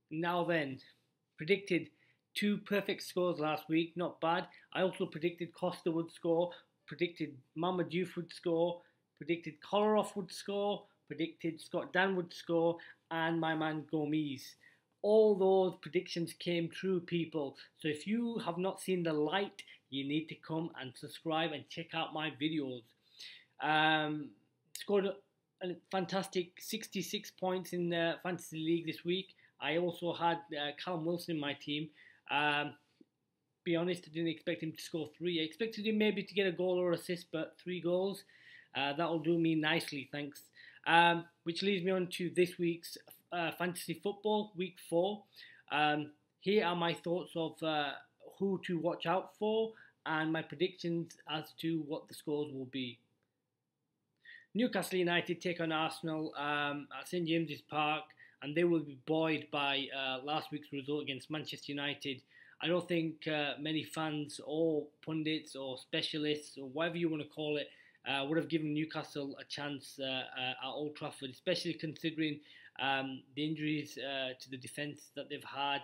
Now then, predicted two perfect scores last week, not bad. I also predicted Costa would score, predicted Mama Diouf would score, predicted Kolarov would score, predicted Scott Dan would score, and my man Gomes. All those predictions came true, people. So if you have not seen the light, you need to come and subscribe and check out my videos. Scored a fantastic 66 points in the Fantasy League this week. I also had Callum Wilson in my team. Be honest, I didn't expect him to score three. I expected him maybe to get a goal or assist, but 3 goals. That'll do me nicely, thanks. Which leads me on to this week's fantasy football, week 4. Here are my thoughts of who to watch out for and my predictions as to what the scores will be. Newcastle United take on Arsenal at St James's Park, and they will be buoyed by last week's result against Manchester United. I don't think many fans or pundits or specialists or whatever you want to call it would have given Newcastle a chance at Old Trafford, especially considering the injuries to the defence that they've had,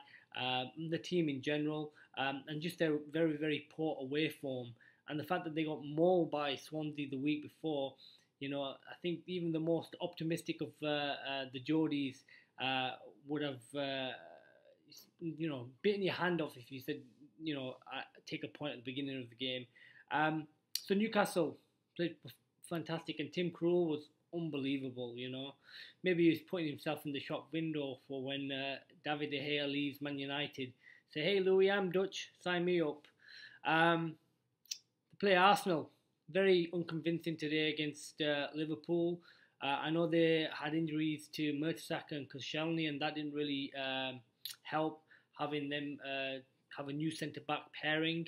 the team in general, and just their very, very poor away form. And the fact that they got mauled by Swansea the week before, I think even the most optimistic of the Geordies would have, bitten your hand off if you said, take a point at the beginning of the game. So Newcastle played fantastic, and Tim Krul was unbelievable. Maybe he was putting himself in the shop window for when David De Gea leaves Man United. Say, hey Louis, I'm Dutch, sign me up. They play Arsenal. Very unconvincing today against Liverpool. I know they had injuries to Mertesacker and Koscielny, and that didn't really help having them have a new centre-back pairing.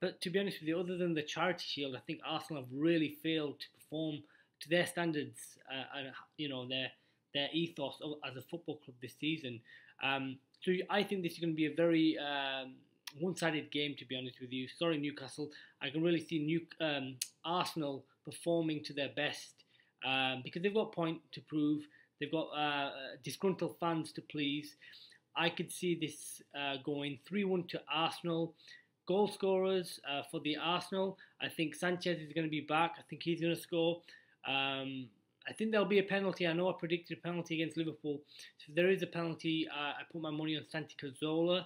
But to be honest with you, other than the Charity Shield, I think Arsenal have really failed to perform to their standards and their ethos as a football club this season. So I think this is going to be a very one-sided game, to be honest with you. Sorry, Newcastle. I can really see Arsenal performing to their best because they've got point to prove. They've got disgruntled fans to please. I could see this going 3-1 to Arsenal. Goal scorers for the Arsenal, I think Sanchez is going to be back. I think he's going to score. I think there'll be a penalty. I know I predicted a penalty against Liverpool. So if there is a penalty, I put my money on Santi Cazorla.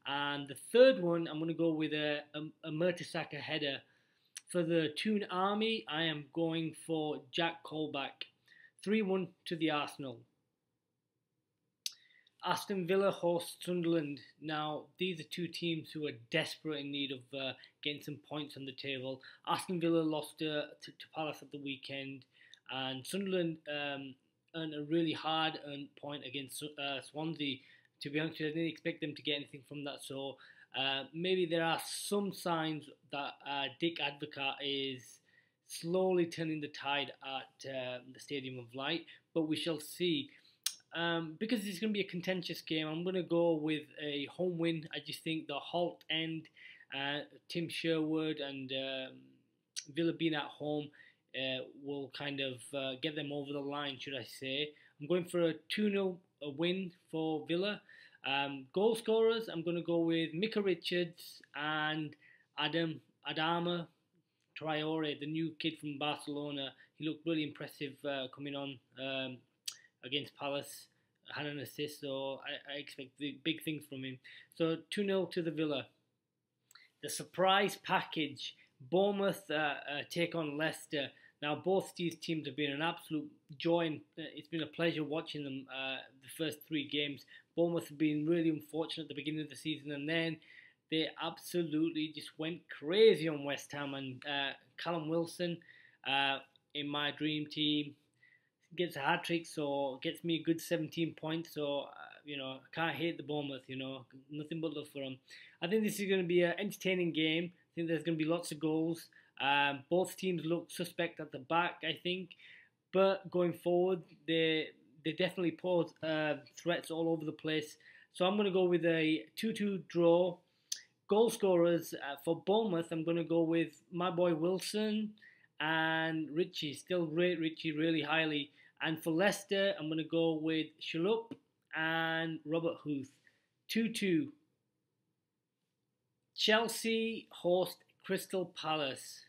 And the third one, I'm going to go with a Mertesacker header. For the Toon Army, I am going for Jack Colback. 3-1 to the Arsenal. Aston Villa host Sunderland. Now, these are two teams who are desperate in need of getting some points on the table. Aston Villa lost to Palace at the weekend, and Sunderland earned a really hard-earned point against Swansea. To be honest, I didn't expect them to get anything from that, so maybe there are some signs that Dick Advocaat is slowly turning the tide at the Stadium of Light, but we shall see. Because it's going to be a contentious game, I'm going to go with a home win. I just think the Holt end, Tim Sherwood and Villa being at home will kind of get them over the line, should I say. I'm going for a 2-0 win for Villa. Goal scorers, I'm going to go with Micah Richards and Adama Traore, the new kid from Barcelona. He looked really impressive coming on against Palace. Had an assist, so I expect the big things from him. So 2-0 to the Villa. The surprise package. Bournemouth take on Leicester. Now, both these teams have been an absolute joy, and it's been a pleasure watching them the first 3 games. Bournemouth have been really unfortunate at the beginning of the season, and then they absolutely just went crazy on West Ham. And Callum Wilson in my dream team gets a hat-trick, so gets me a good 17 points. So, I can't hate the Bournemouth, nothing but love for them. I think this is going to be an entertaining game. I think there's going to be lots of goals. Both teams look suspect at the back, I think. But going forward, they definitely pose threats all over the place. So I'm going to go with a 2-2 draw. Goal scorers for Bournemouth, I'm going to go with my boy Wilson and Richie. Still rate Richie really highly. And for Leicester, I'm going to go with Chalup and Robert Huth. 2-2. Chelsea host Crystal Palace.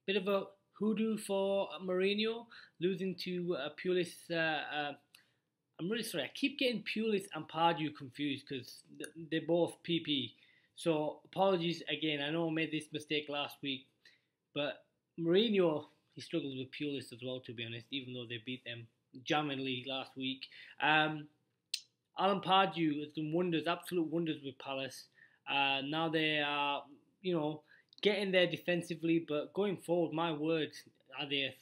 Bit of a hoodoo for Mourinho, losing to Pulis. I'm really sorry. I keep getting Pulis and Pardew confused because they're both PP. So apologies again. I know I made this mistake last week, but Mourinho, he struggles with Pulis as well, to be honest, even though they beat them jammingly last week. Alan Pardew has done wonders, absolute wonders with Palace. Now they are, getting there defensively, but going forward, my word, are they a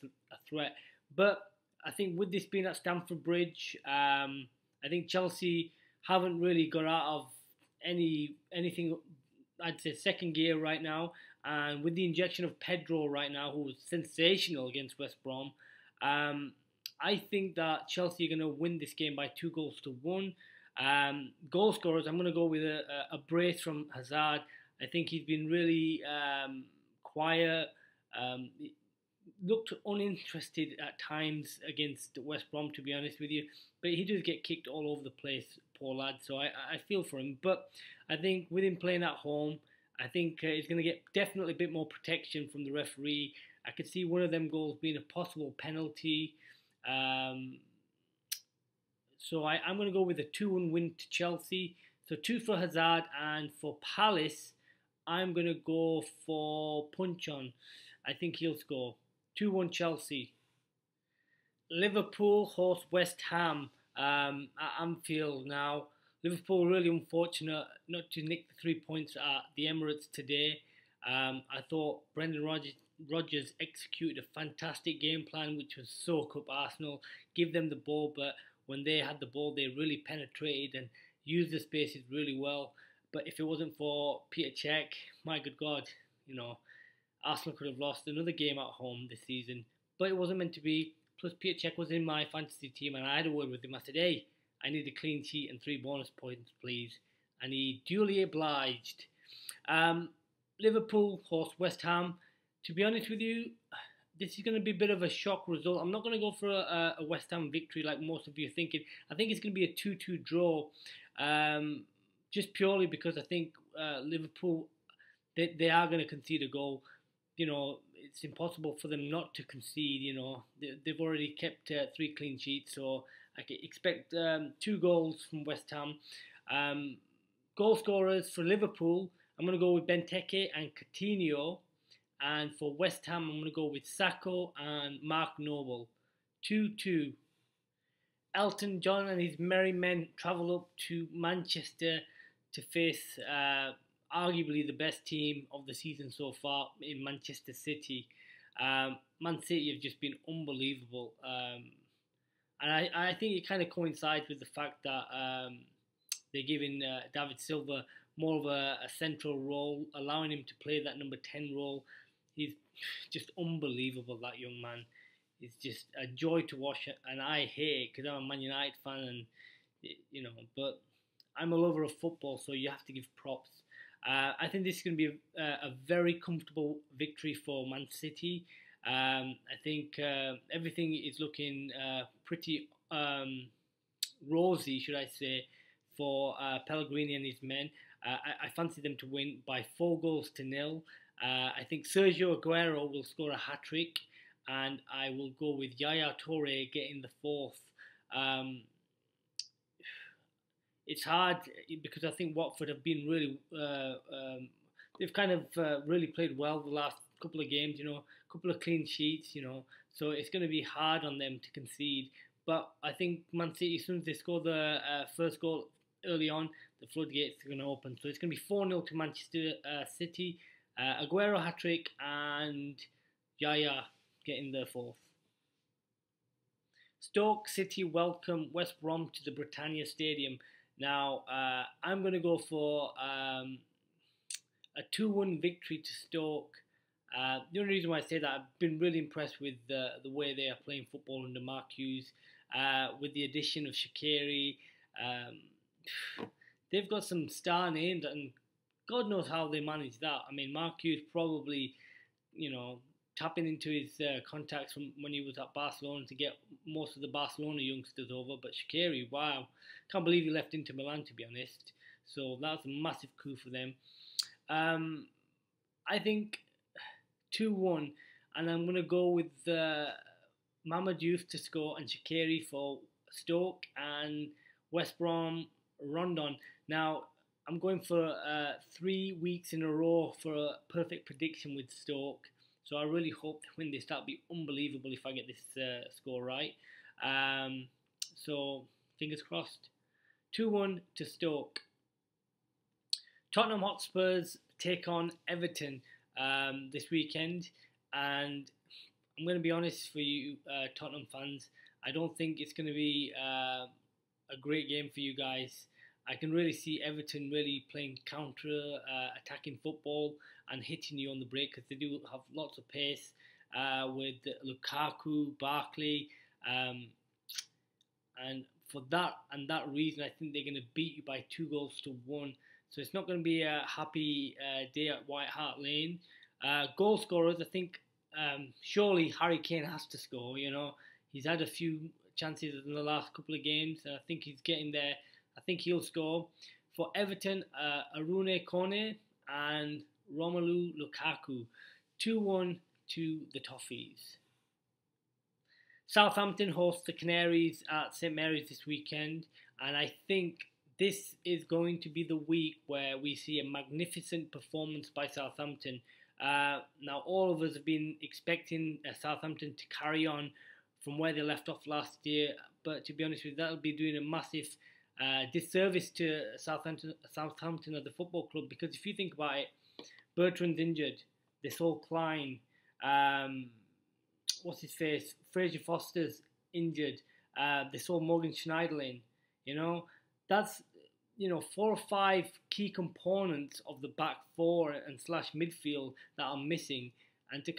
threat? But I think with this being at Stamford Bridge, I think Chelsea haven't really got out of anything. I'd say second gear right now, and with the injection of Pedro right now, who was sensational against West Brom, I think that Chelsea are going to win this game by 2-1. Goal scorers, I'm going to go with a brace from Hazard. I think he's been really quiet. Looked uninterested at times against West Brom, to be honest with you. But he does get kicked all over the place, poor lad. So I feel for him. But I think with him playing at home, I think he's going to get definitely a bit more protection from the referee. I could see one of them goals being a possible penalty. So I'm going to go with a 2-1 win to Chelsea. So 2 for Hazard, and for Palace, I'm going to go for Punchon. I think he'll score. 2-1 Chelsea. Liverpool host West Ham at Anfield now. Liverpool really unfortunate not to nick the 3 points at the Emirates today. I thought Brendan Rodgers executed a fantastic game plan, which was soak up Arsenal, give them the ball, but when they had the ball, they really penetrated and used the spaces really well. But if it wasn't for Peter Cech, my good God, Arsenal could have lost another game at home this season. But it wasn't meant to be. Plus, Peter Cech was in my fantasy team, and I had a word with him. I said, hey, I need a clean sheet and 3 bonus points, please. And he duly obliged. Liverpool host West Ham. To be honest with you, this is going to be a bit of a shock result. I'm not going to go for a West Ham victory like most of you are thinking. I think it's going to be a 2-2 draw. Just purely because I think Liverpool, they are going to concede a goal. It's impossible for them not to concede. They've already kept 3 clean sheets, so I can expect 2 goals from West Ham. Goal scorers for Liverpool, I'm going to go with Benteke and Coutinho. And for West Ham, I'm going to go with Sacco and Mark Noble. 2-2. Elton John and his merry men travel up to Manchester to face arguably the best team of the season so far in Manchester City. Man City have just been unbelievable. And I think it kind of coincides with the fact that they're giving David Silva more of a central role, allowing him to play that number 10 role. He's just unbelievable, that young man. He's just a joy to watch, and I hate it because I'm a Man United fan, but I'm a lover of football, so you have to give props. I think this is going to be a very comfortable victory for Man City. I think everything is looking pretty rosy, should I say, for Pellegrini and his men. I fancy them to win by 4-0. I think Sergio Aguero will score a hat-trick, and I will go with Yaya Toure getting the 4th. It's hard because I think Watford have been really, they've kind of really played well the last couple of games, a couple of clean sheets, so it's going to be hard on them to concede. But I think Man City, as soon as they score the first goal early on, the floodgates are going to open. So it's going to be 4-0 to Manchester City. Aguero hat-trick and Yaya getting the 4th. Stoke City welcome West Brom to the Britannia Stadium. Now, I'm going to go for a 2-1 victory to Stoke. The only reason why I say that, I've been really impressed with the way they are playing football under Mark Hughes. With the addition of Shaqiri, they've got some star names, and God knows how they manage that. I mean, Mark Hughes probably, tapping into his contacts from when he was at Barcelona to get most of the Barcelona youngsters over. But Shaqiri, wow, can't believe he left Inter Milan, to be honest. So that's a massive coup for them. Um, I think 2-1, and I'm going to go with Mamadou Diouf to score and Shaqiri for Stoke and West Brom Rondon. Now, I'm going for 3 weeks in a row for a perfect prediction with Stoke. So I really hope to win this. That'd be unbelievable if I get this score right. Um, so fingers crossed. 2-1 to Stoke. Tottenham Hotspurs take on Everton this weekend, and I'm going to be honest for you, Tottenham fans. I don't think it's going to be a great game for you guys. I can really see Everton really playing counter attacking football and hitting you on the break because they do have lots of pace with Lukaku, Barkley, um, and for that reason, I think they're going to beat you by 2 goals to 1. So it's not going to be a happy day at White Hart Lane. Goal scorers, I think surely Harry Kane has to score. You know, he's had a few chances in the last couple of games. I think he's getting there. I think he'll score. For Everton, Arune Kone and Romelu Lukaku. 2-1 to the Toffees. Southampton host the Canaries at St Mary's this weekend, and I think this is going to be the week where we see a magnificent performance by Southampton. Now, all of us have been expecting Southampton to carry on from where they left off last year, but to be honest with you, that'll be doing a massive disservice to Southampton as a football club, because if you think about it, Bertrand's injured, this whole Klein, what's his face, Fraser Foster's injured, they saw Morgan Schneiderlin, you know, that's, 4 or 5 key components of the back four and slash midfield that are missing. And to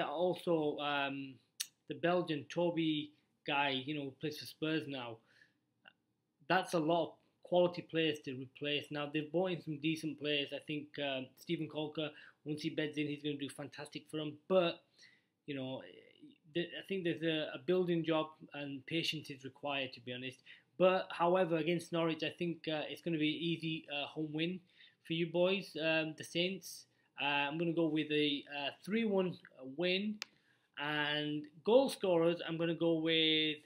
also the Belgian Toby guy, who plays for Spurs now, that's a lot of quality players to replace. Now, they've brought in some decent players. I think Stephen Colker, once he beds in, he's going to do fantastic for them. But, I think there's a building job and patience is required, to be honest. But, however, against Norwich, I think it's going to be an easy home win for you boys, the Saints. I'm going to go with a 3-1 win. And goal scorers, I'm going to go with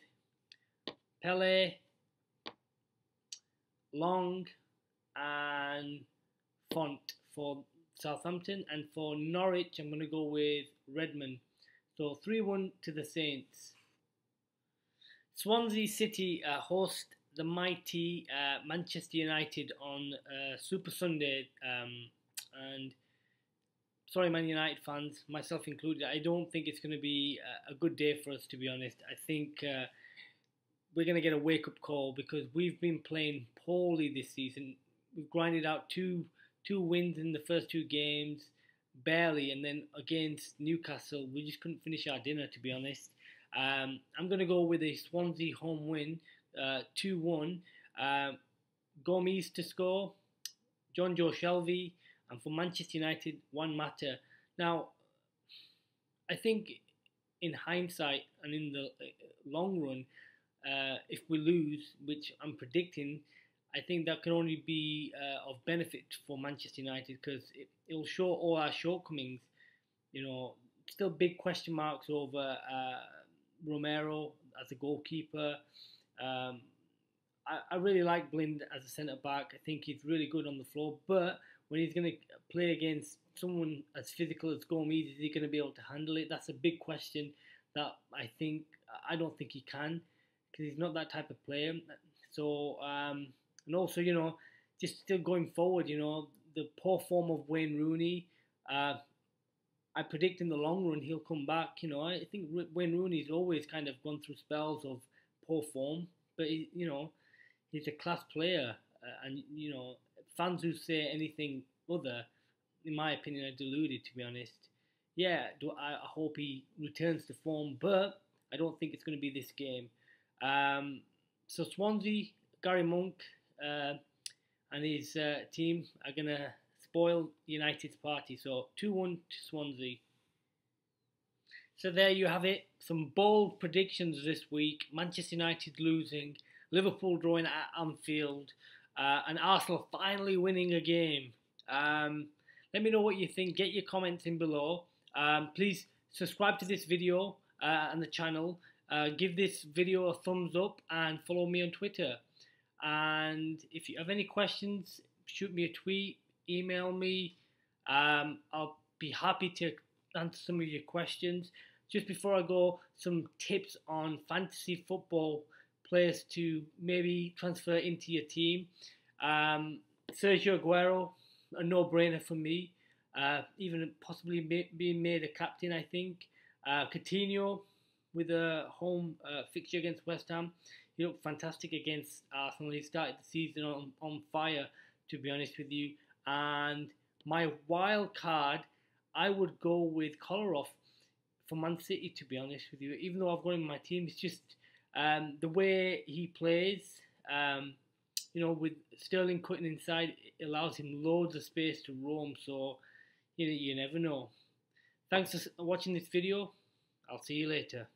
Pele, Long, and Font for Southampton. And for Norwich, I'm going to go with Redmond. So 3-1 to the Saints. Swansea City host the mighty Manchester United on Super Sunday. And sorry, Man United fans, myself included, I don't think it's going to be a good day for us, to be honest. I think we're going to get a wake-up call because we've been playing poorly this season. We've grinded out two wins in the first 2 games, barely, and then against Newcastle, we just couldn't finish our dinner, to be honest. I'm going to go with a Swansea home win, 2-1. Gomes to score, John Joe Shelvey, and for Manchester United, Juan Mata. Now, I think in hindsight and in the long run, if we lose, which I'm predicting, I think that can only be of benefit for Manchester United because it'll show all our shortcomings. Still big question marks over Romero as a goalkeeper. I really like Blind as a centre-back. I think he's really good on the floor, but when he's going to play against someone as physical as Gomes, is he going to be able to handle it? That's a big question that I don't think he can, because he's not that type of player. So, and also, just still going forward, the poor form of Wayne Rooney, I predict in the long run he'll come back. I think Wayne Rooney's always kind of gone through spells of poor form, but he's a class player, and fans who say anything other, in my opinion, are deluded. To be honest, yeah, I hope he returns to form, but I don't think it's going to be this game. So Swansea, Gary Monk, and his team are going to spoil United's party. So 2-1 to Swansea. So there you have it. Some bold predictions this week. Manchester United losing, Liverpool drawing at Anfield, and Arsenal finally winning a game. Let me know what you think. Get your comments in below. Please subscribe to this video and the channel. Give this video a thumbs up and follow me on Twitter. And if you have any questions, shoot me a tweet, email me. I'll be happy to answer some of your questions. Just before I go, some tips on fantasy football players to maybe transfer into your team. Sergio Aguero, a no-brainer for me. Even possibly being made a captain, I think. Coutinho with a home fixture against West Ham. He looked fantastic against Arsenal. He started the season on fire, to be honest with you. And my wild card, I would go with Kolarov for Man City, to be honest with you. Even though I've got him in my team, it's just the way he plays. With Sterling cutting inside, it allows him loads of space to roam. So you never know. Thanks for watching this video. I'll see you later.